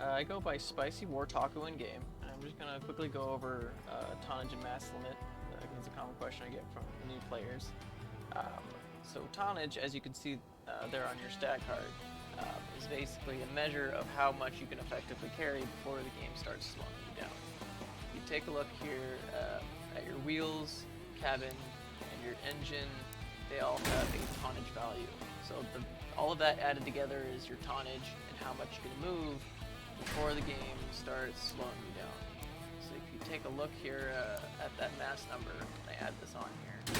I go by Spicy War Taco in game, and I'm just gonna quickly go over tonnage and mass limit. It's a common question I get from new players. Um, so tonnage, as you can see there on your stat card, is basically a measure of how much you can effectively carry before the game starts slowing you down. You take a look here at your wheels, cabin, and your engine. They all have a tonnage value. So all of that added together is your tonnage and how much you can move before the game starts slowing you down. So if you take a look here at that mass number, I add this on here,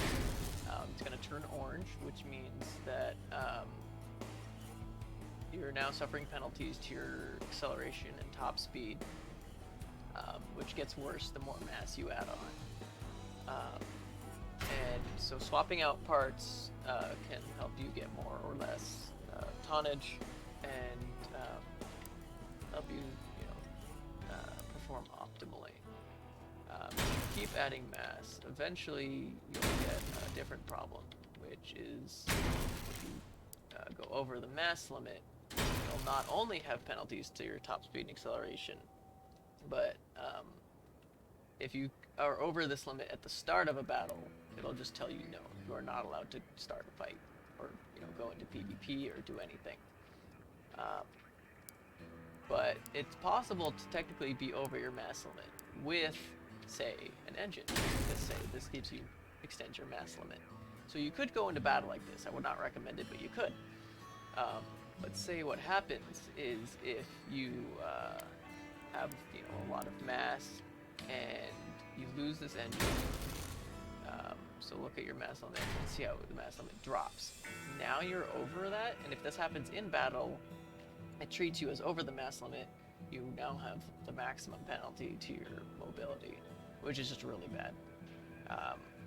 it's going to turn orange, which means that you're now suffering penalties to your acceleration and top speed, which gets worse the more mass you add on. And so swapping out parts can help you get more or less tonnage and help you, perform optimally. If you keep adding mass, eventually you'll get a different problem, which is if you go over the mass limit, you'll not only have penalties to your top speed and acceleration, but if you are over this limit at the start of a battle, it'll just tell you no, you are not allowed to start a fight or go into PvP or do anything. But it's possible to technically be over your mass limit with, say, an engine. Let's say this gives you extends your mass limit. So you could go into battle like this. I would not recommend it, but you could. But say what happens is if you have a lot of mass and you lose this engine. So look at your mass limit and see how the mass limit drops. Now you're over that, and if this happens in battle, it treats you as over the mass limit. You now have the maximum penalty to your mobility, which is just really bad.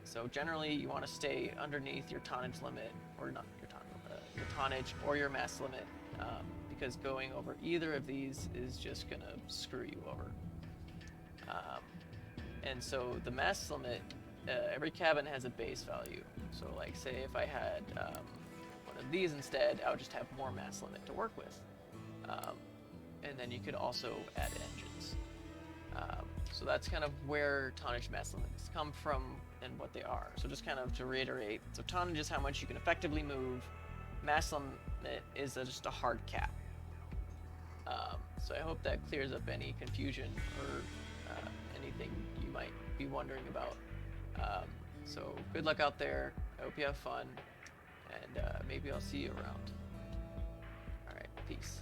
So generally, you want to stay underneath your tonnage limit, or not your tonnage or your mass limit, because going over either of these is just gonna screw you over. And so the mass limit, every cabin has a base value. So like say if I had one of these instead, I would just have more mass limit to work with. And then you could also add engines. So that's kind of where tonnage mass limits come from and what they are. So just kind of to reiterate, so tonnage is how much you can effectively move. Mass limit is just a hard cap. So I hope that clears up any confusion or anything you might be wondering about. So good luck out there. I hope you have fun, and maybe I'll see you around. All right, peace.